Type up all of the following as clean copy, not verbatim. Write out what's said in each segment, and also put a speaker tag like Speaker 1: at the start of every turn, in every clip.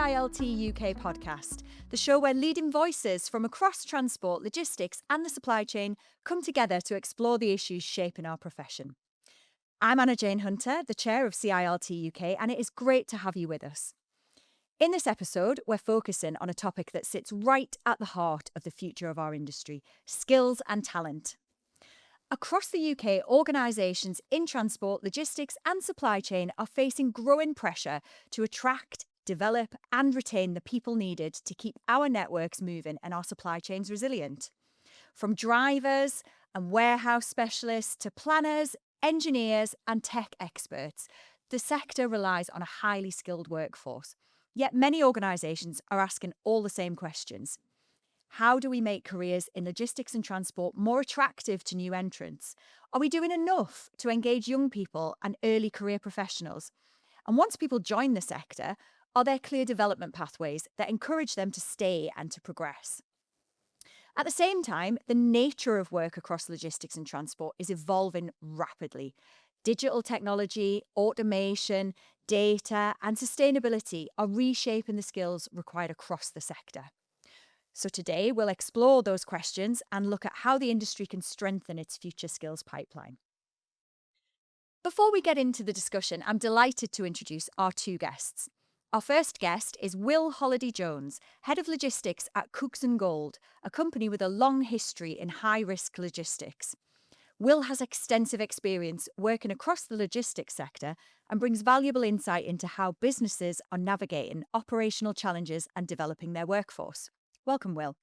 Speaker 1: CILT UK podcast, the show where leading voices from across transport, logistics, and the supply chain come together to explore the issues shaping our profession. I'm Anna Jane Hunter, the chair of CILT UK, and it is great to have you with us. In this episode, we're focusing on a topic that sits right at the heart of the future of our industry: skills and talent. Across the UK, organisations in transport, logistics and supply chain are facing growing pressure to attract, develop and retain the people needed to keep our networks moving and our supply chains resilient. From drivers and warehouse specialists to planners, engineers and tech experts, the sector relies on a highly skilled workforce. Yet many organisations are asking all the same questions. How do we make careers in logistics and transport more attractive to new entrants? Are we doing enough to engage young people and early career professionals? And once people join the sector, are there clear development pathways that encourage them to stay and to progress? At the same time, the nature of work across logistics and transport is evolving rapidly. Digital technology, automation, data, and sustainability are reshaping the skills required across the sector. So today we'll explore those questions and look at how the industry can strengthen its future skills pipeline. Before we get into the discussion, I'm delighted to introduce our two guests. Our first guest is Will Holliday-Jones, Head of Logistics at Cooks & Gold, a company with a long history in high-risk logistics. Will has extensive experience working across the logistics sector and brings valuable insight into how businesses are navigating operational challenges and developing their workforce. Welcome, Will.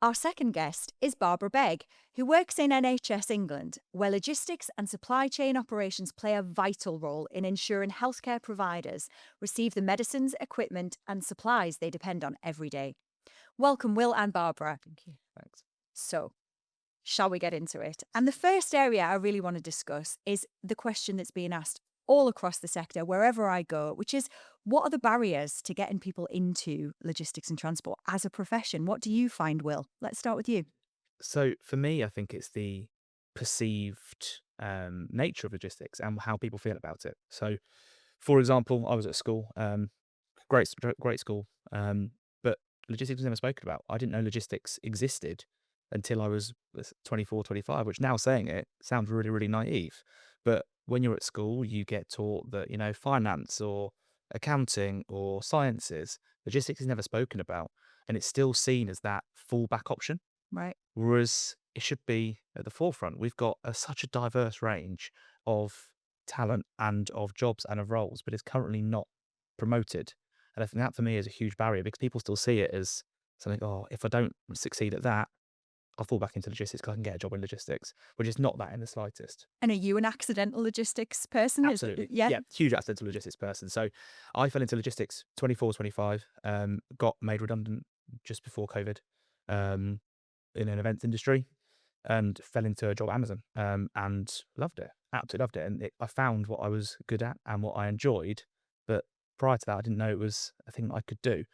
Speaker 1: Our second guest is Barbara Begg, who works in NHS England, where logistics and supply chain operations play a vital role in ensuring healthcare providers receive the medicines, equipment and supplies they depend on every day. Welcome, Will and Barbara.
Speaker 2: Thank you. Thanks.
Speaker 1: So, shall we get into it? And the first area I really want to discuss is the question that's being asked all across the sector, wherever I go, which is, what are the barriers to getting people into logistics and transport as a profession? What do you find, Will? Let's start with you.
Speaker 2: So for me, I think it's the perceived nature of logistics and how people feel about it. So, for example, I was at school, great school, but logistics was never spoken about. I didn't know logistics existed until I was 24, 25, which now saying it sounds really, really naive. But when you're at school, you get taught that, finance or accounting or sciences, logistics is never spoken about. And it's still seen as that fallback option.
Speaker 1: Right.
Speaker 2: Whereas it should be at the forefront. We've got such a diverse range of talent and of jobs and of roles, but it's currently not promoted. And I think that for me is a huge barrier because people still see it as something, if I don't succeed at that, I'll fall back into logistics because I can get a job in logistics, which is not that in the slightest.
Speaker 1: And are you an accidental logistics person?
Speaker 2: Absolutely. Yeah, huge accidental logistics person. So I fell into logistics 24, 25, got made redundant just before COVID in an events industry and fell into a job at Amazon and loved it, absolutely loved it. And I found what I was good at and what I enjoyed. But prior to that, I didn't know it was a thing that I could do.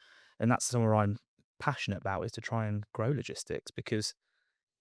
Speaker 2: And that's somewhere I'm passionate about, is to try and grow logistics because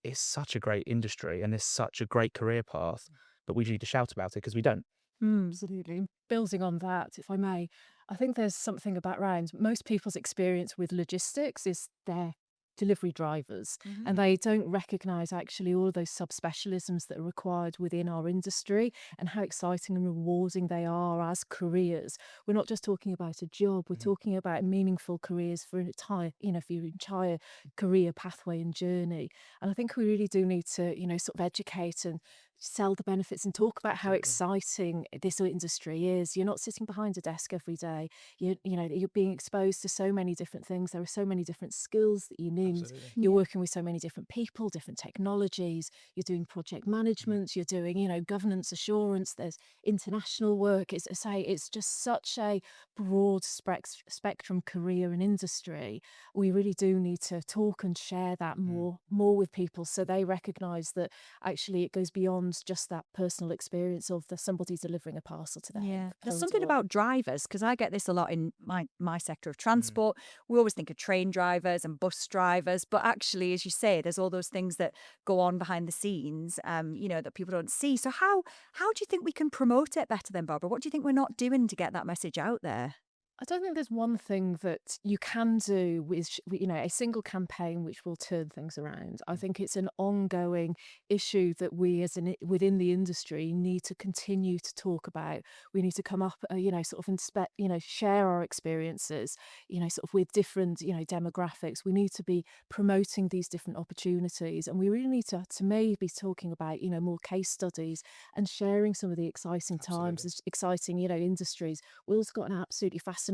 Speaker 2: it's such a great industry and it's such a great career path, but we need to shout about it because we don't.
Speaker 3: Absolutely. Building on that, if I may, I think there's something about round. Most people's experience with logistics is their delivery drivers, and they don't recognise actually all of those subspecialisms that are required within our industry and how exciting and rewarding they are as careers. We're not just talking about a job, we're talking about meaningful careers for for your entire career pathway and journey. And I think we really do need to, sort of educate and sell the benefits and talk about how exciting this industry is. You're not sitting behind a desk every day. You're being exposed to so many different things. There are so many different skills that you need.
Speaker 2: Absolutely.
Speaker 3: You're working with so many different people, different technologies. You're doing project management. You're doing, governance assurance. There's international work. It's just such a broad spectrum career and industry. We really do need to talk and share that more with people so they recognise that actually it goes beyond just that personal experience of somebody delivering a parcel to them.
Speaker 1: Yeah, there's something about drivers, because I get this a lot in my sector of transport. We always think of train drivers and bus drivers, but actually, as you say, there's all those things that go on behind the scenes, that people don't see. So how do you think we can promote it better then, Barbara? What do you think we're not doing to get that message out there?
Speaker 3: I don't think there's one thing that you can do with, a single campaign which will turn things around. I think it's an ongoing issue that we, within the industry, need to continue to talk about. We need to come up, sort of share our experiences, sort of with different, demographics. We need to be promoting these different opportunities, and we really need to maybe talking about, more case studies and sharing some of the exciting times,
Speaker 2: Absolutely.
Speaker 3: exciting, industries. Will's got an absolutely fascinating,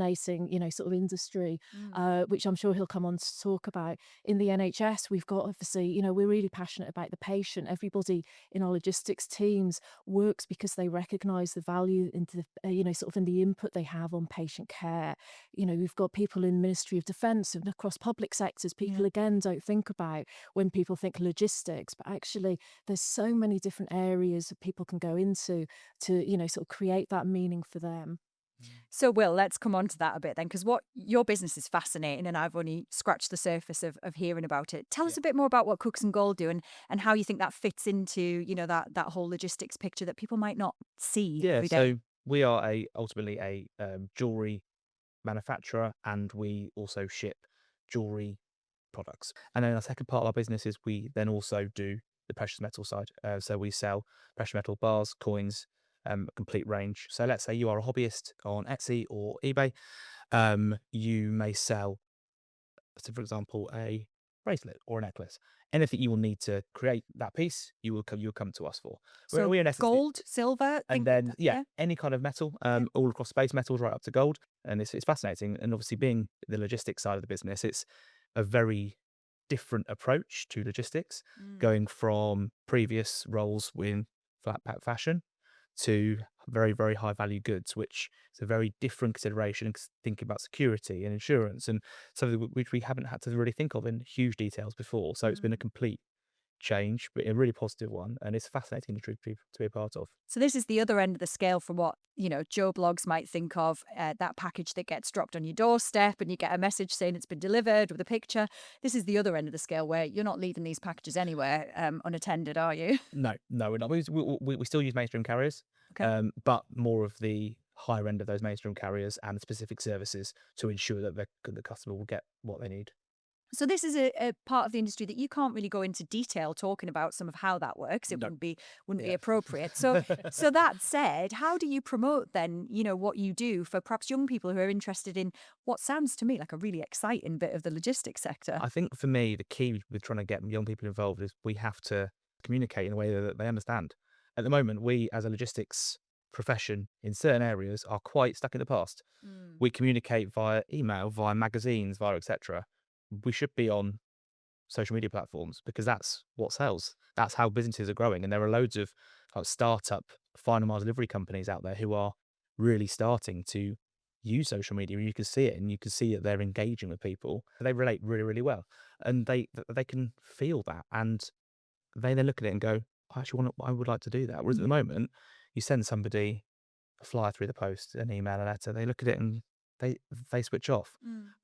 Speaker 3: sort of industry, which I'm sure he'll come on to talk about. In the NHS, we've got obviously, we're really passionate about the patient. Everybody in our logistics teams works because they recognise the value into, sort of in the input they have on patient care. We've got people in Ministry of Defence and across public sectors. People again don't think about when people think logistics, but actually there's so many different areas that people can go into to, sort of create that meaning for them.
Speaker 1: So, Will, let's come on to that a bit then, because what your business is fascinating, and I've only scratched the surface of hearing about it. Tell us
Speaker 2: Yeah.
Speaker 1: a bit more about what Cooks and Gold do, and how you think that fits into, that whole logistics picture that people might not see
Speaker 2: Yeah,
Speaker 1: every day.
Speaker 2: so we are ultimately a jewelry manufacturer, and we also ship jewelry products. And then our second part of our business is we then also do the precious metal side. So we sell precious metal bars, coins, a complete range. So let's say you are a hobbyist on Etsy or eBay. You may sell, so for example, a bracelet or a necklace. Anything you will need to create that piece, you'll come to us for.
Speaker 1: So,
Speaker 2: We in essence,
Speaker 1: gold, silver,
Speaker 2: and
Speaker 1: think,
Speaker 2: then
Speaker 1: yeah.
Speaker 2: any kind of metal,
Speaker 1: Yeah.
Speaker 2: all across base metals right up to gold, and it's fascinating. And obviously, being the logistics side of the business, it's a very different approach to logistics, going from previous roles in flat pack fashion to very, very high value goods, which is a very different consideration. Thinking about security and insurance, and something which we haven't had to really think of in huge details before. So it's been a complete change, but a really positive one, and it's fascinating to be a part of.
Speaker 1: So this is the other end of the scale from what, Joe Blogs might think of, that package that gets dropped on your doorstep and you get a message saying it's been delivered with a picture. This is the other end of the scale where you're not leaving these packages anywhere unattended, are you?
Speaker 2: No, no, we're not. We still use mainstream carriers,
Speaker 1: Okay.
Speaker 2: but more of the higher end of those mainstream carriers and specific services to ensure that the customer will get what they need.
Speaker 1: So this is a part of the industry that you can't really go into detail talking about some of how that works. It
Speaker 2: No.
Speaker 1: wouldn't be
Speaker 2: Yeah.
Speaker 1: appropriate. So that said, how do you promote then, what you do for perhaps young people who are interested in what sounds to me like a really exciting bit of the logistics sector?
Speaker 2: I think for me, the key with trying to get young people involved is we have to communicate in a way that they understand. At the moment, we as a logistics profession in certain areas are quite stuck in the past. We communicate via email, via magazines, via etc. We should be on social media platforms because that's what sells. That's how businesses are growing. And there are loads of startup final mile delivery companies out there who are really starting to use social media. And you can see it, and you can see that they're engaging with people. They relate really, really well, and they can feel that, and they then look at it and go, I would like to do that. Whereas at the moment, you send somebody a flyer through the post, an email, a letter. They look at it and they switch off.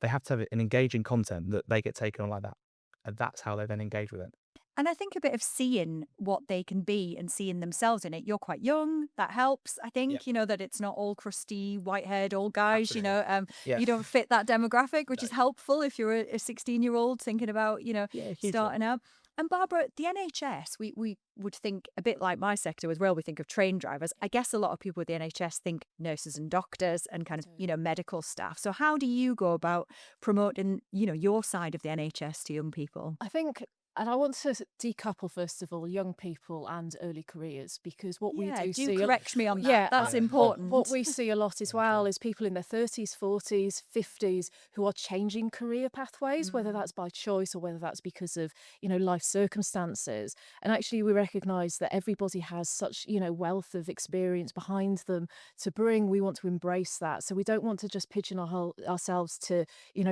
Speaker 2: They have to have an engaging content that they get taken on like that. And that's how they then engage with it.
Speaker 1: And I think a bit of seeing what they can be and seeing themselves in it. You're quite young. That helps, I
Speaker 2: Yep.
Speaker 1: think, that it's not all crusty, white-haired old guys,
Speaker 2: Absolutely. Yeah.
Speaker 1: you don't fit that demographic, which
Speaker 2: No.
Speaker 1: is helpful if you're a 16-year-old thinking about,
Speaker 2: Yeah, hugely.
Speaker 1: starting out. And Barbara, the NHS, we would think a bit like my sector as well. We think of train drivers. I guess a lot of people with the NHS think nurses and doctors and kind of, medical staff. So how do you go about promoting, your side of the NHS to young people?
Speaker 3: I think, and I want to decouple first of all young people and early careers, because what we
Speaker 1: Yeah,
Speaker 3: do
Speaker 1: do
Speaker 3: see,
Speaker 1: correct me on that.
Speaker 3: yeah,
Speaker 1: That's
Speaker 2: Yeah.
Speaker 1: important.
Speaker 3: what we see a lot as well is people in their 30s, 40s, 50s who are changing career pathways, whether that's by choice or whether that's because of, life circumstances. And actually we recognise that everybody has such, wealth of experience behind them to bring. We want to embrace that. So we don't want to just pigeonhole ourselves to,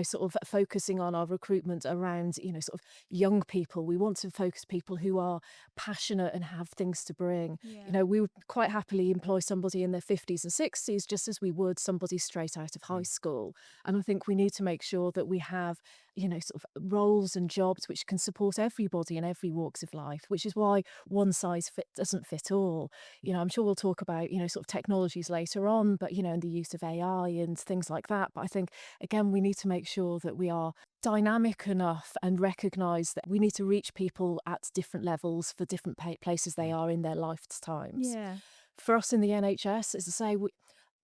Speaker 3: sort of focusing on our recruitment around, sort of young people. We want to focus people who are passionate and have things to bring. We would quite happily employ somebody in their 50s and 60s just as we would somebody straight out of high school. And I think we need to make sure that we have sort of roles and jobs which can support everybody in every walks of life, which is why one size doesn't fit all. I'm sure we'll talk about, sort of technologies later on, but, and the use of AI and things like that. But I think, again, we need to make sure that we are dynamic enough and recognize that we need to reach people at different levels for different places they are in their lifetimes.
Speaker 1: Yeah.
Speaker 3: For us in the NHS, as I say,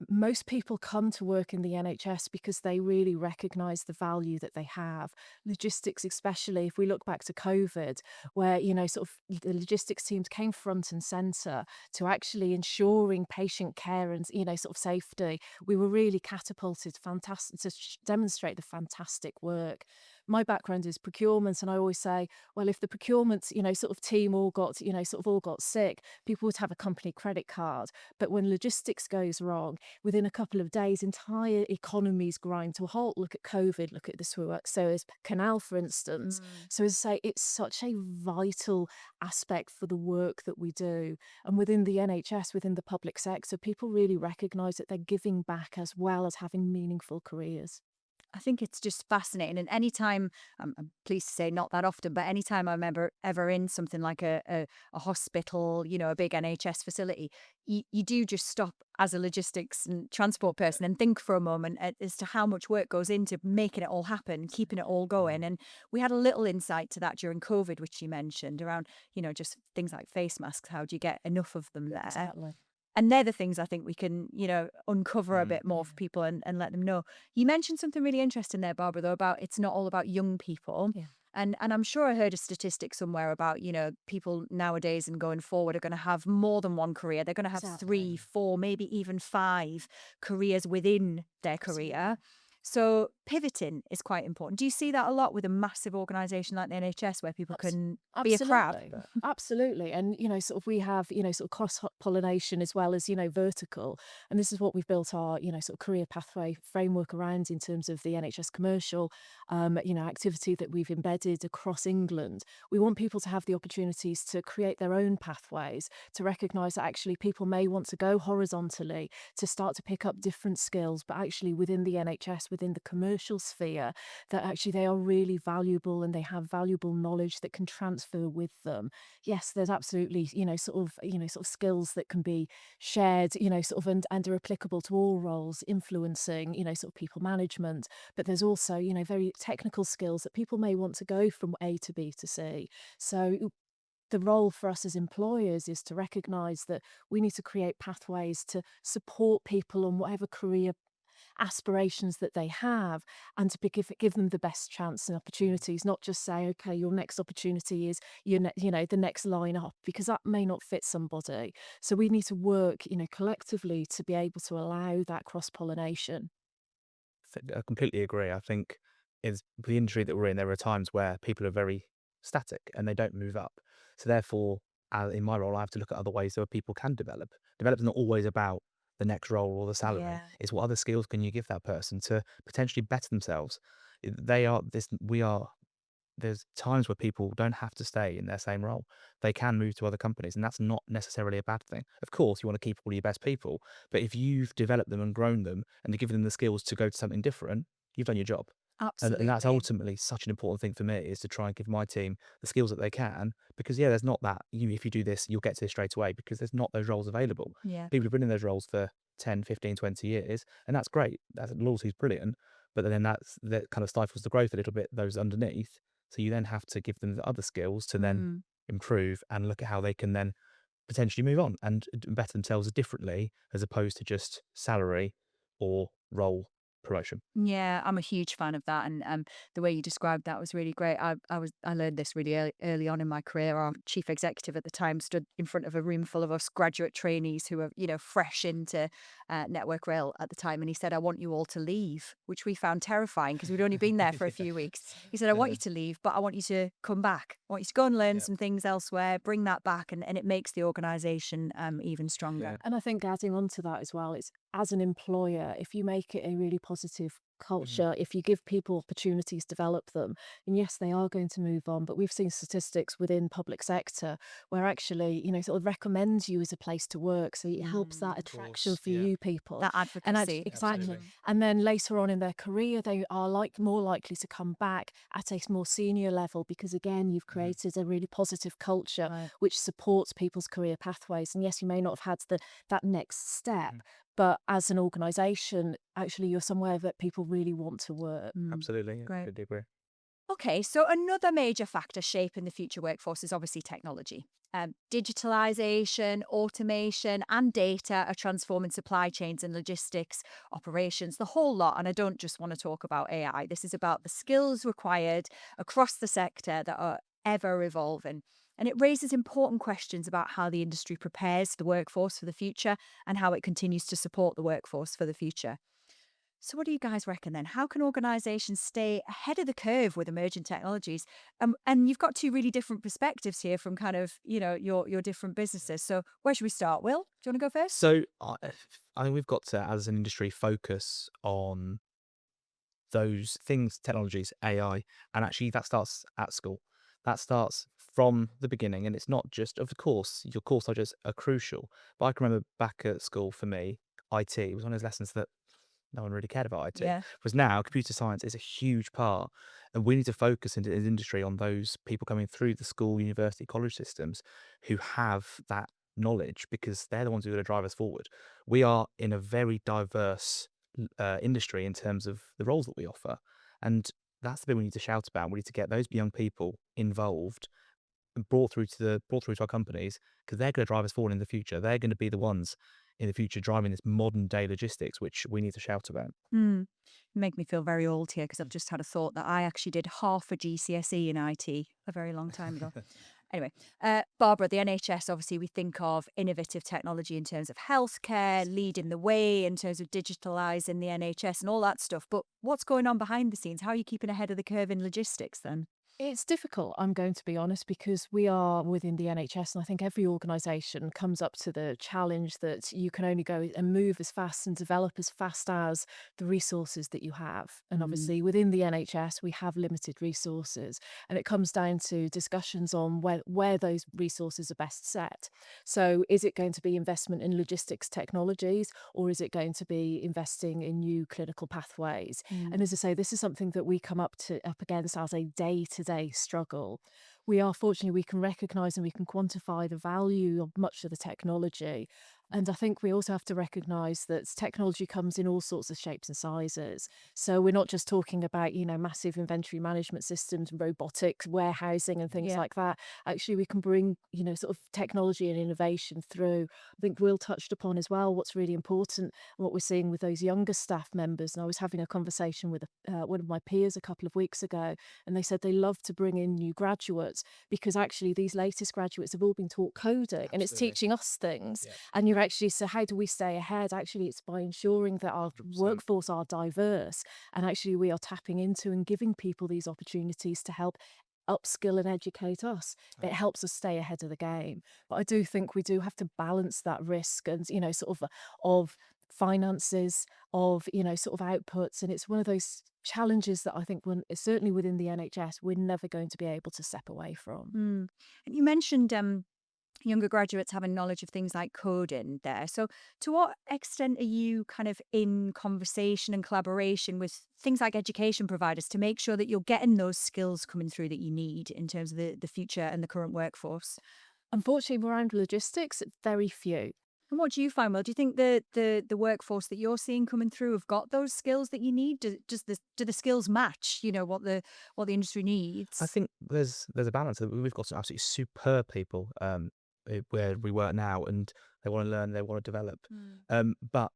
Speaker 3: most people come to work in the NHS because they really recognise the value that they have. Logistics, especially if we look back to COVID, where, sort of the logistics teams came front and centre to actually ensuring patient care and, sort of safety. We were really catapulted fantastic to demonstrate the fantastic work. My background is procurement, and I always say, well, if the procurement, sort of team all got, sort of all got sick, people would have a company credit card. But when logistics goes wrong, within a couple of days, entire economies grind to a halt. Look at COVID, look at the Suez Canal, for instance.
Speaker 1: Mm.
Speaker 3: So, as I say, it's such a vital aspect for the work that we do. And within the NHS, within the public sector, people really recognise that they're giving back as well as having meaningful careers.
Speaker 1: I think it's just fascinating. And anytime, I'm pleased to say not that often, but anytime I'm ever in something like a hospital, a big NHS facility, you do just stop as a logistics and transport person and think for a moment as to how much work goes into making it all happen, keeping it all going. And we had a little insight to that during COVID, which you mentioned around, just things like face masks. How do you get enough of them there?
Speaker 3: Exactly.
Speaker 1: And they're the things I think we can, uncover a bit more for people and let them know. You mentioned something really interesting there, Barbara, though, about it's not all about young people.
Speaker 3: Yeah.
Speaker 1: And I'm sure I heard a statistic somewhere about, people nowadays and going forward are going to have more than one career. They're going to have
Speaker 3: Exactly.
Speaker 1: 3, 4, maybe even 5 careers within their career. So pivoting is quite important. Do you see that a lot with a massive organisation like the NHS where people can be a crab?
Speaker 3: Absolutely. Absolutely. And, sort of we have, sort of cross pollination as well as, vertical. And this is what we've built our, sort of career pathway framework around in terms of the NHS commercial, activity that we've embedded across England. We want people to have the opportunities to create their own pathways, to recognise that actually people may want to go horizontally, to start to pick up different skills, but actually within the NHS, within the commercial sphere, that actually they are really valuable and they have valuable knowledge that can transfer with them. Yes, there's absolutely, sort of skills that can be shared, sort of and are applicable to all roles, influencing, sort of people management. But there's also, very technical skills that people may want to go from A to B to C. So the role for us as employers is to recognise that we need to create pathways to support people on whatever career aspirations that they have, and to give them the best chance and opportunities, not just say, okay, your next opportunity is the next line up, because that may not fit somebody. So we need to work, collectively to be able to allow that cross pollination.
Speaker 2: I completely agree. I think is the industry that we're in, there are times where people are very static and they don't move up. So therefore, in my role, I have to look at other ways that people can develop. Develop's not always about the next role or the salary.
Speaker 1: Yeah.
Speaker 2: It's what other skills can you give that person to potentially better themselves. They are this. We are. There's times where people don't have to stay in their same role. They can move to other companies, and that's not necessarily a bad thing. Of course, you want to keep all your best people, but if you've developed them and grown them and given them the skills to go to something different, you've done your job. And that's
Speaker 1: Absolutely.
Speaker 2: ultimately such an important thing for me, is to try and give my team the skills that they can, because there's not that if you do this, you'll get to this straight away, because there's not those roles available.
Speaker 1: Yeah.
Speaker 2: People have been in those roles for 10, 15, 20 years, and that's great. Loyalty is brilliant, but then that kind of stifles the growth a little bit, those underneath. So you then have to give them the other skills to then
Speaker 1: Mm.
Speaker 2: improve and look at how they can then potentially move on and better themselves differently, as opposed to just salary or role promotion.
Speaker 1: Yeah, I'm a huge fan of that, and the way you described that was really great. I learned this really early on in my career. Our chief executive at the time stood in front of a room full of us graduate trainees who were, fresh into Network Rail at the time, and he said, "I want you all to leave," which we found terrifying because we'd only been there for a few weeks. He said, "I want you to leave, but I want you to come back. I want you to go and learn some things elsewhere, bring that back, and it makes the organisation even stronger."
Speaker 3: And I think adding on to that as well, it's as an employer, if you make it a really positive culture, if you give people opportunities to develop them, and yes, they are going to move on. But we've seen statistics within public sector where actually, sort of recommends you as a place to work. So it helps that
Speaker 2: Of
Speaker 3: attraction
Speaker 2: course,
Speaker 3: for
Speaker 2: yeah.
Speaker 3: you people.
Speaker 1: That
Speaker 3: And actually,
Speaker 1: advocacy.
Speaker 3: exactly.
Speaker 2: Absolutely.
Speaker 3: And then later on in their career, they are more likely to come back at a more senior level because again, you've created a really positive culture
Speaker 1: Right.
Speaker 3: which supports people's career pathways. And yes, you may not have had that next step,
Speaker 2: Mhm.
Speaker 3: but as an organisation, actually, you're somewhere that people really want to work.
Speaker 2: Absolutely, yeah,
Speaker 1: Great.
Speaker 2: completely agree.
Speaker 1: Okay, so another major factor shaping the future workforce is obviously technology. Digitalization, automation, and data are transforming supply chains and logistics operations, the whole lot. And I don't just want to talk about AI. This is about the skills required across the sector that are ever evolving. And it raises important questions about how the industry prepares the workforce for the future and how it continues to support the workforce for the future. So, what do you guys reckon then? How can organizations stay ahead of the curve with emerging technologies? And you've got two really different perspectives here from kind of, your different businesses. So, where should we start? Will, do you want to go first?
Speaker 2: So I think we've got to, as an industry, focus on those things, technologies, AI, and actually that starts at school. That starts from the beginning, and it's not just, of course, your core subjects are crucial. But I can remember back at school, for me, IT was one of those lessons that no one really cared about IT.
Speaker 1: Yeah.
Speaker 2: Whereas now, computer science is a huge part, and we need to focus in the industry on those people coming through the school, university, college systems who have that knowledge because they're the ones who are going to drive us forward. We are in a very diverse industry in terms of the roles that we offer, and that's the bit we need to shout about. We need to get those young people involved and brought through to our companies because they're going to drive us forward in the future. They're going to be the ones in the future driving this modern day logistics, which we need to shout about.
Speaker 1: Hmm. You make me feel very old here because I've just had a thought that I actually did half a GCSE in IT a very long time ago. Anyway, Barbara, the NHS, obviously, we think of innovative technology in terms of healthcare, leading the way in terms of digitalising the NHS and all that stuff. But what's going on behind the scenes? How are you keeping ahead of the curve in logistics then?
Speaker 3: It's difficult, I'm going to be honest, because we are within the NHS, and I think every organisation comes up to the challenge that you can only go and move as fast and develop as fast as the resources that you have. And
Speaker 1: Mm.
Speaker 3: obviously, within the NHS, we have limited resources, and it comes down to discussions on where those resources are best set. So, is it going to be investment in logistics technologies, or is it going to be investing in new clinical pathways? And as I say, this is something that we come up against as a day-to-day struggle. We can recognise and we can quantify the value of much of the technology. And I think we also have to recognise that technology comes in all sorts of shapes and sizes. So we're not just talking about, massive inventory management systems, robotics, warehousing and things
Speaker 1: Yeah.
Speaker 3: like that. Actually, we can bring, sort of technology and innovation through. I think Will touched upon as well what's really important and what we're seeing with those younger staff members. And I was having a conversation with one of my peers a couple of weeks ago, and they said they love to bring in new graduates because actually these latest graduates have all been taught coding and it's
Speaker 2: Absolutely.
Speaker 3: teaching us things.
Speaker 2: Yeah.
Speaker 3: And you're actually, so how do we stay ahead? Actually, it's by ensuring that our
Speaker 2: 100%.
Speaker 3: workforce are diverse and actually we are tapping into and giving people these opportunities to help upskill and educate us. It helps us stay ahead of the game. But I do think we do have to balance that risk and, sort of finances, of, sort of outputs. And it's one of those challenges that I think certainly within the NHS, we're never going to be able to step away from.
Speaker 1: Mm. And you mentioned younger graduates having knowledge of things like coding there. So, to what extent are you kind of in conversation and collaboration with things like education providers to make sure that you're getting those skills coming through that you need in terms of the future and the current workforce?
Speaker 3: Unfortunately, around logistics, very few.
Speaker 1: And what do you find, Will? Do you think the workforce that you're seeing coming through have got those skills that you need? Do the skills match, what the industry
Speaker 2: I
Speaker 1: needs?
Speaker 2: think there's a balance. We've got some absolutely superb people where we work now, and they want to learn, they want to develop.
Speaker 1: Mm.
Speaker 2: But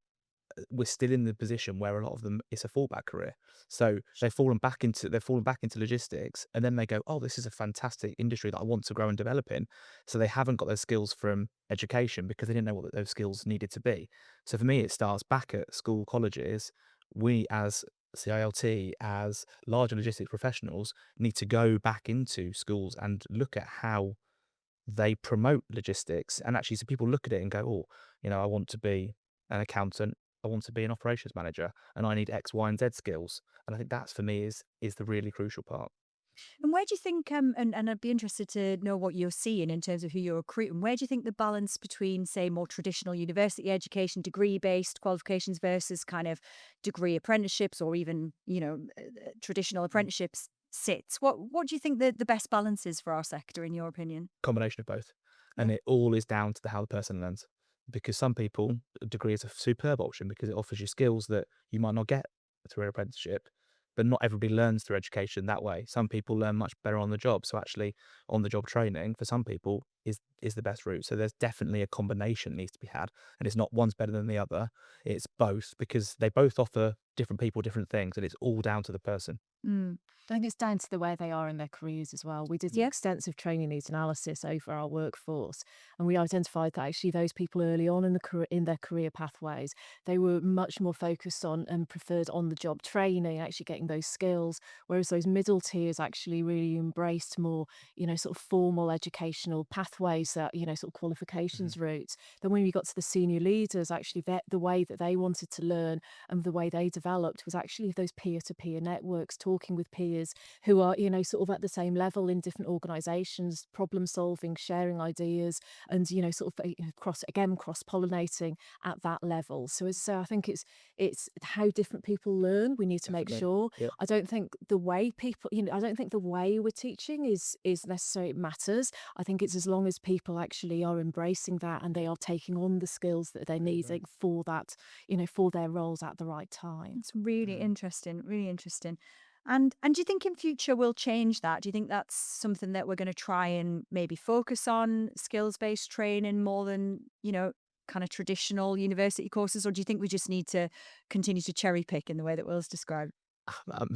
Speaker 2: we're still in the position where a lot of them it's a fallback career. So they've fallen back into logistics, and then they go, oh, this is a fantastic industry that I want to grow and develop in. So they haven't got those skills from education because they didn't know what those skills needed to be. So for me, it starts back at school, colleges. We as CILT, as larger logistics professionals, need to go back into schools and look at how they promote logistics. And actually, so people look at it and go, oh, I want to be an accountant. I want to be an operations manager and I need X, Y, and Z skills. And I think that's for me is the really crucial part.
Speaker 1: And where do you think, and I'd be interested to know what you're seeing in terms of who you're recruiting, where do you think the balance between, say, more traditional university education, degree based qualifications versus kind of degree apprenticeships or even, traditional apprenticeships sits? What do you think the best balance is for our sector, in your opinion?
Speaker 2: Combination of both.
Speaker 1: Yeah.
Speaker 2: And it all is down to how the person learns. Because some people, a degree is a superb option because it offers you skills that you might not get through an apprenticeship. But not everybody learns through education that way. Some people learn much better on the job. So actually, on the job training for some people is the best route. So there's definitely a combination needs to be had, and it's not one's better than the other. It's both because they both offer different people different things, and it's all down to the person.
Speaker 1: Mm.
Speaker 3: I think it's down to the where they are in their careers as well. We did an
Speaker 1: Yeah.
Speaker 3: extensive training needs analysis over our workforce, and we identified that actually those people early on in their career pathways, they were much more focused on and preferred on the job training, actually getting those skills, whereas those middle tiers actually really embraced more, sort of formal educational pathways that, sort of
Speaker 2: Mhm.
Speaker 3: qualifications routes. Then when we got to the senior leaders, actually the way that they wanted to learn and the way they developed was actually those peer-to-peer networks, talking with peers who are, sort of at the same level in different organizations, problem solving, sharing ideas, and, sort of cross pollinating at that level. So I think it's how different people learn. We need to make
Speaker 2: Definitely.
Speaker 3: sure.
Speaker 2: Yep.
Speaker 3: I don't think the way people, I don't think the way we're teaching is necessarily matters. I think it's as long as people actually are embracing that and they are taking on the skills that they're needing for that, for their roles at the right time.
Speaker 1: It's really
Speaker 2: Mm.
Speaker 1: interesting, really interesting. And do you think in future we'll change that? Do you think that's something that we're going to try and maybe focus on skills based training more than, kind of traditional university courses, or do you think we just need to continue to cherry pick in the way that Will's described?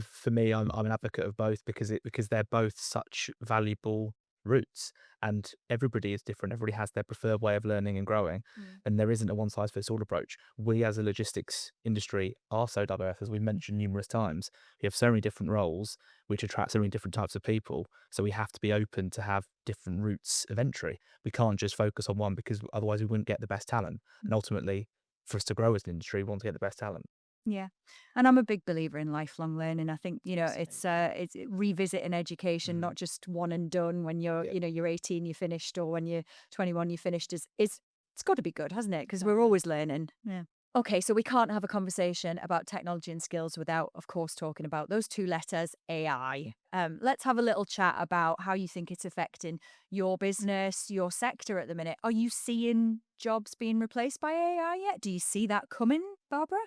Speaker 2: For me, I'm an advocate of both because they're both such valuable routes, and everybody is different. Everybody has their preferred way of learning and growing,
Speaker 1: Mm.
Speaker 2: and there isn't a one size fits all approach. We as a logistics industry are so diverse, as we've mentioned numerous times. We have so many different roles, which attract so many different types of people. So we have to be open to have different routes of entry. We can't just focus on one because otherwise we wouldn't get the best talent. And ultimately, for us to grow as an industry, we want to get the best talent.
Speaker 1: Yeah. And I'm a big believer in lifelong learning. I think,
Speaker 3: Absolutely.
Speaker 1: it's revisiting education,
Speaker 2: Mm.
Speaker 1: not just one and done when you're,
Speaker 2: Yeah,
Speaker 1: you're 18, you finished, or when you're 21, you finished is it's got to be good, hasn't it? Because we're
Speaker 3: Exactly.
Speaker 1: always learning. Yeah. Okay, so we can't have a conversation about technology and skills without, of course, talking about those two letters, AI. Let's have a little chat about how you think it's affecting your business, your sector at the minute. Are you seeing jobs being replaced by AI yet? Do you see that coming, Barbara?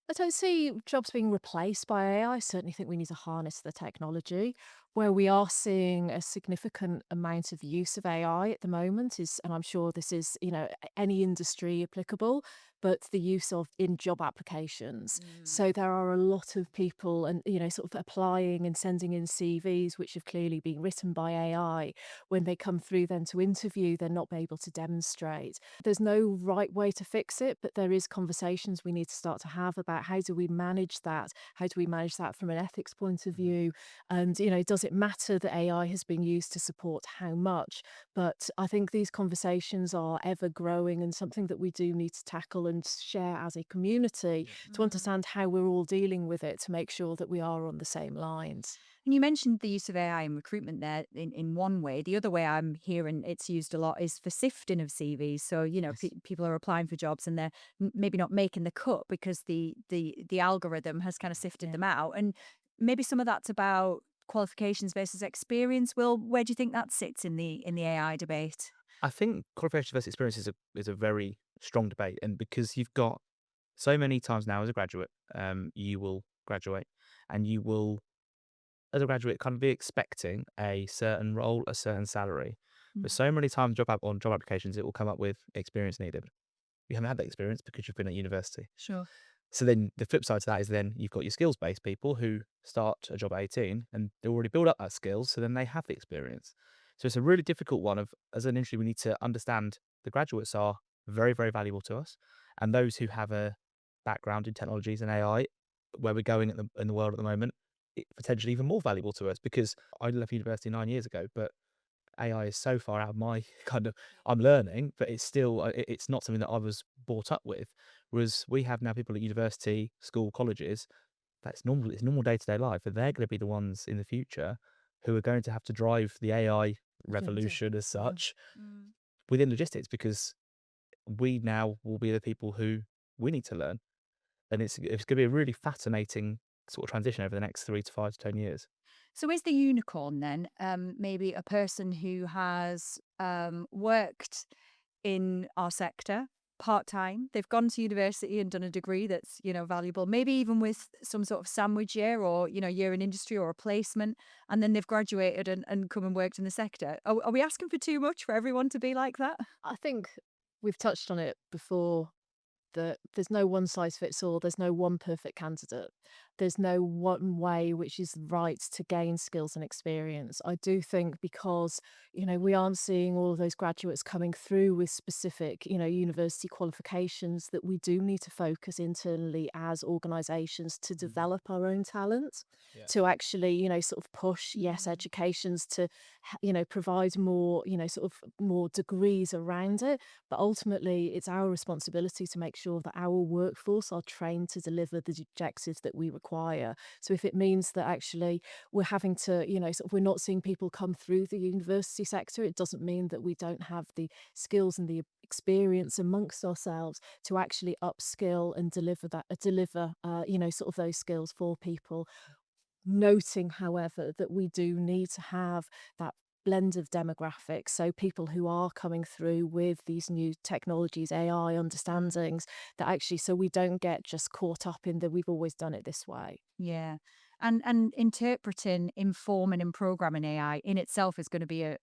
Speaker 3: I don't see jobs being replaced by AI. I certainly think we need to harness the technology. Where we are seeing a significant amount of use of AI at the moment is, and I'm sure this is, any industry applicable, but the use of in job applications.
Speaker 1: Mm.
Speaker 3: So there are a lot of people and, sort of applying and sending in CVs, which have clearly been written by AI. When they come through then to interview, they're not able to demonstrate. There's no right way to fix it, but there is conversations we need to start to have about how do we manage that? How do we manage that from an ethics point of
Speaker 2: Mhm.
Speaker 3: view? And, does it matter that AI has been used to support how much? But I think these conversations are ever growing and something that we do need to tackle and share as a community
Speaker 2: Yeah.
Speaker 3: to
Speaker 1: Mhm.
Speaker 3: understand how we're all dealing with it to make sure that we are on the same lines.
Speaker 1: And you mentioned the use of AI in recruitment there in one way. The other way I'm hearing it's used a lot is for sifting of CVs. So,
Speaker 2: Yes.
Speaker 1: people are applying for jobs and they're maybe not making the cut because the algorithm has kind of sifted
Speaker 3: Yeah.
Speaker 1: them out. And maybe some of that's about qualifications versus experience. Will, where do you think that sits in the AI debate?
Speaker 2: I think qualification versus experience is a very strong debate, and because you've got so many times now as a graduate, you will graduate, and you will, as a graduate, kind of be expecting a certain role, a certain salary.
Speaker 1: Mm.
Speaker 2: But so many times on job applications, it will come up with experience needed. You haven't had that experience because you've been at university.
Speaker 1: Sure.
Speaker 2: So then the flip side to that is then you've got your skills based people who start a job at 18 and they already build up that skills. So then they have the experience. So it's a really difficult one of, as an industry, we need to understand the graduates are very, very valuable to us. And those who have a background in technologies and AI, where we're going in the world at the moment, potentially even more valuable to us because I left university 9 years ago, but AI is so far out of my kind of, I'm learning, but it's still, it's not something that I was brought up with. Whereas we have now people at university, school, colleges, that's normal, it's normal day-to-day life, and they're going to be the ones in the future who are going to have to drive the AI
Speaker 3: Agenda.
Speaker 2: revolution as
Speaker 3: Yeah.
Speaker 2: such within logistics, because we now will be the people who we need to learn. And it's going to be a really fascinating sort of transition over the next 3 to 5 to 10 years.
Speaker 1: So, is the unicorn then maybe a person who has worked in our sector part time? They've gone to university and done a degree that's valuable, maybe even with some sort of sandwich year or year in industry or a placement, and then they've graduated and come and worked in the sector. Are we asking for too much for everyone to be like that?
Speaker 3: I think we've touched on it before that there's no one size fits all. There's no one perfect candidate. There's no one way which is right to gain skills and experience. I do think because, we aren't seeing all of those graduates coming through with specific, university qualifications, that we do need to focus internally as organisations to develop our own talent,
Speaker 2: Yeah.
Speaker 3: to actually, sort of push, yes,
Speaker 1: Mm.
Speaker 3: educations to, provide more, sort of more degrees around it. But ultimately, it's our responsibility to make sure that our workforce are trained to deliver the objectives that we require. So if it means that actually we're having to, sort of we're not seeing people come through the university sector, it doesn't mean that we don't have the skills and the experience amongst ourselves to actually upskill and sort of those skills for people. Noting, however, that we do need to have that blend of demographics. So people who are coming through with these new technologies, AI understandings, that actually, so we don't get just caught up in that we've always done it this way.
Speaker 1: Yeah. And interpreting, informing, and programming AI in itself is going to be a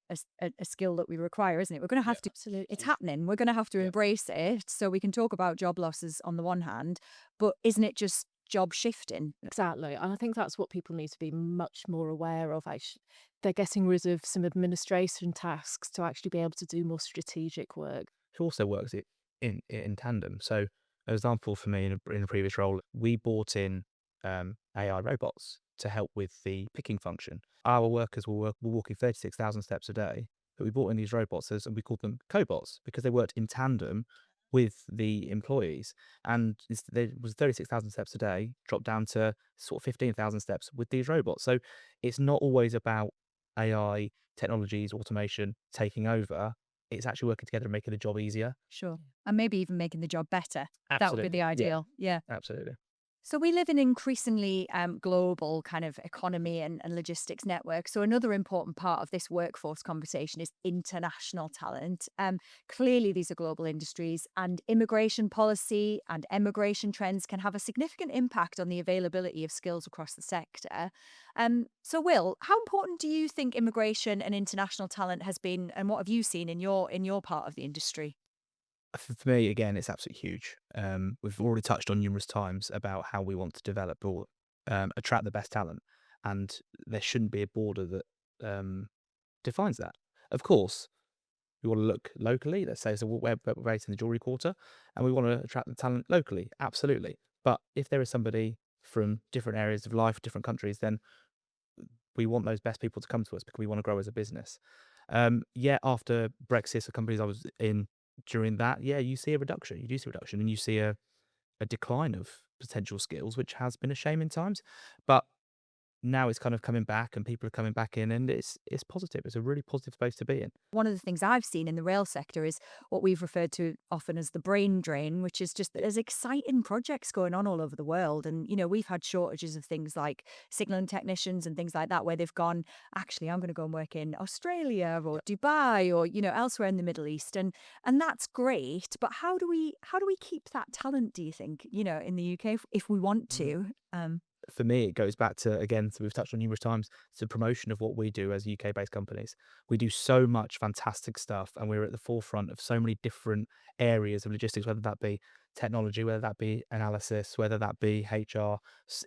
Speaker 1: skill that we require, isn't it? We're going to
Speaker 2: Yeah.
Speaker 1: have to.
Speaker 3: Absolutely.
Speaker 1: It's happening. We're going to have to
Speaker 2: Yeah.
Speaker 1: embrace it. So we can talk about job losses on the one hand, but isn't it just job shifting?
Speaker 3: Exactly. And I think that's what people need to be much more aware of. Actually, they're getting rid of some administration tasks to actually be able to do more strategic work.
Speaker 2: It also works in tandem. So, an example for me in a previous role, we bought in AI robots to help with the picking function. Our workers were walking 36,000 steps a day, but we bought in these robots and we called them cobots because they worked in tandem with the employees. And there was 36,000 steps a day, dropped down to sort of 15,000 steps with these robots. So, it's not always about AI, technologies, automation taking over. It's actually working together and making the job easier.
Speaker 1: Sure. And maybe even making the job better. That would be
Speaker 2: Absolutely.
Speaker 1: the
Speaker 2: Yeah,
Speaker 1: ideal. Yeah.
Speaker 2: absolutely.
Speaker 1: So we live in an increasingly global kind of economy and logistics network. So another important part of this workforce conversation is international talent. Clearly, these are global industries, and immigration policy and emigration trends can have a significant impact on the availability of skills across the sector. So, Will, how important do you think immigration and international talent has been, and what have you seen in your part of the industry?
Speaker 2: For me, again, it's absolutely huge. We've already touched on numerous times about how we want to develop or attract the best talent, and there shouldn't be a border that defines that. Of course, we want to look locally. Let's say, so we're based in the Jewellery Quarter, and we want to attract the talent locally. Absolutely. But if there is somebody from different areas of life, different countries, then we want those best people to come to us because we want to grow as a business. Yeah, after Brexit, the companies I was in during that, yeah, you see a reduction. You do see a reduction, and you see a decline of potential skills, which has been a shame in times. But now it's kind of coming back, and people are coming back in, and it's positive. It's a really positive space to be in.
Speaker 1: One of the things I've seen in the rail sector is what we've referred to often as the brain drain, which is just that there's exciting projects going on all over the world. And, we've had shortages of things like signaling technicians and things like that, where they've gone, actually, I'm going to go and work in Australia or Dubai or, elsewhere in the Middle East. And that's great. But how do we keep that talent, do you think, in the UK if we want
Speaker 2: Mm.
Speaker 1: to?
Speaker 2: For me, it goes back to, again, so we've touched on numerous times, to promotion of what we do as UK-based companies. We do so much fantastic stuff, and we're at the forefront of so many different areas of logistics, whether that be technology, whether that be analysis, whether that be HR.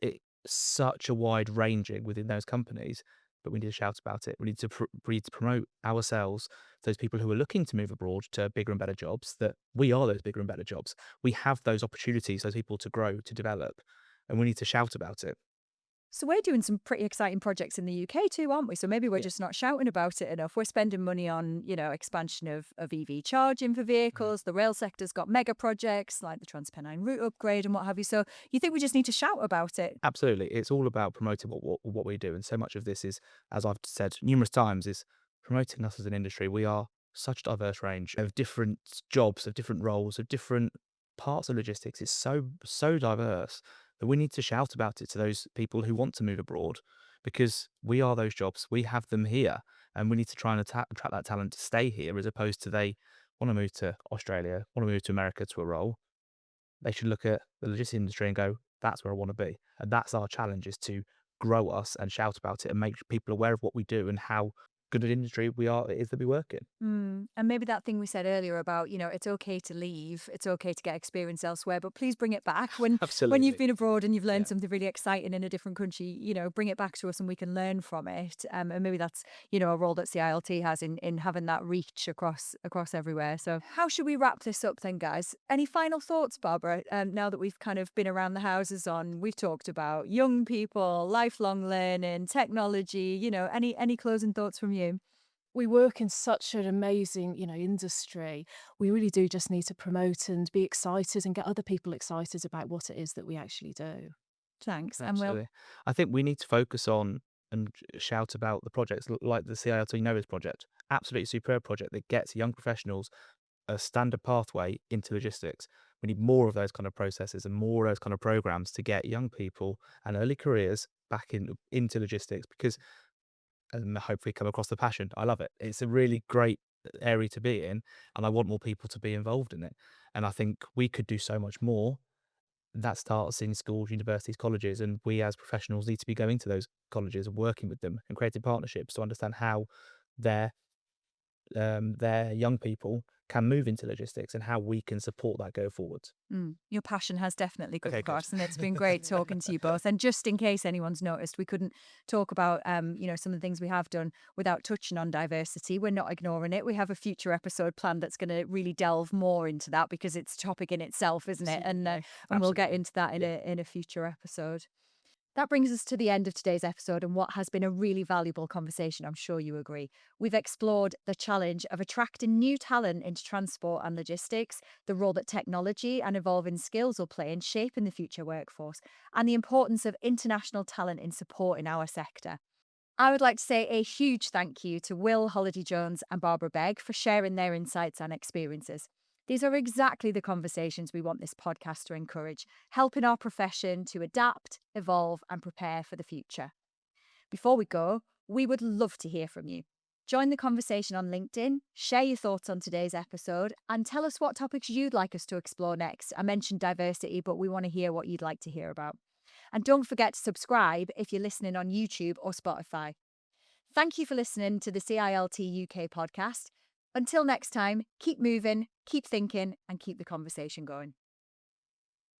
Speaker 2: It's such a wide ranging within those companies, but we need to shout about it. We need to promote ourselves to those people who are looking to move abroad to bigger and better jobs, that we are those bigger and better jobs. We have those opportunities, those people to grow, to develop, and we need to shout about it.
Speaker 1: So we're doing some pretty exciting projects in the UK too, aren't we? So maybe we're
Speaker 2: Yeah.
Speaker 1: just not shouting about it enough. We're spending money on, expansion of EV charging for vehicles. The rail sector's got mega projects like the Transpennine route upgrade and what have you. So you think we just need to shout about it?
Speaker 2: Absolutely. It's all about promoting what we do. And so much of this is, as I've said numerous times, is promoting us as an industry. We are such a diverse range of different jobs, of different roles, of different parts of logistics. It's so diverse that we need to shout about it to those people who want to move abroad, because we are those jobs. We have them here, and we need to try and attract that talent to stay here, as opposed to they want to move to Australia, want to move to America to a role. They should look at the logistics industry and go, that's where I want to be. And that's our challenge, is to grow us and shout about it and make people aware of what we do and how good an industry it is that we work in.
Speaker 1: And maybe that thing we said earlier about, it's okay to leave, it's okay to get experience elsewhere, but please bring it back when you've
Speaker 2: Absolutely.
Speaker 1: been abroad and you've learned
Speaker 2: Yeah.
Speaker 1: something really exciting in a different country. Bring it back to us and we can learn from it. And maybe that's a role that CILT has in having that reach across everywhere. So how should we wrap this up then, guys? Any final thoughts, Barbara? Now that we've kind of been around the houses we've talked about young people, lifelong learning, technology. Any closing thoughts from you?
Speaker 3: We work in such an amazing, industry. We really do just need to promote and be excited and get other people excited about what it is that we actually do.
Speaker 1: Thanks. And we'll
Speaker 2: Absolutely. I think we need to focus on and shout about the projects like the CILT Novus project. Absolutely superb project that gets young professionals a standard pathway into logistics. We need more of those kind of processes and more of those kind of programs to get young people and early careers back into logistics, because and hopefully come across the passion. I love it. It's a really great area to be in, and I want more people to be involved in it. And I think we could do so much more. That starts in schools, universities, colleges, and we as professionals need to be going to those colleges and working with them and creating partnerships to understand how their their young people can move into logistics and how we can support that go forward.
Speaker 1: Your passion has definitely come
Speaker 2: Okay, good.
Speaker 1: across, and it's been great talking to you both. And just in case anyone's noticed, we couldn't talk about, some of the things we have done without touching on diversity. We're not ignoring it. We have a future episode planned that's going to really delve more into that, because it's a topic in itself, isn't it? And we'll get
Speaker 2: Absolutely.
Speaker 1: into that
Speaker 2: Yeah.
Speaker 1: in a future episode. That brings us to the end of today's episode and what has been a really valuable conversation. I'm sure you agree. We've explored the challenge of attracting new talent into transport and logistics, the role that technology and evolving skills will play in shaping the future workforce, and the importance of international talent in supporting our sector. I would like to say a huge thank you to Will Holliday-Jones and Barbara Begg for sharing their insights and experiences. These are exactly the conversations we want this podcast to encourage, helping our profession to adapt, evolve, and prepare for the future. Before we go, we would love to hear from you. Join the conversation on LinkedIn, share your thoughts on today's episode, and tell us what topics you'd like us to explore next. I mentioned diversity, but we want to hear what you'd like to hear about. And don't forget to subscribe if you're listening on YouTube or Spotify. Thank you for listening to the CILT UK podcast. Until next time, keep moving, keep thinking, and keep the conversation going.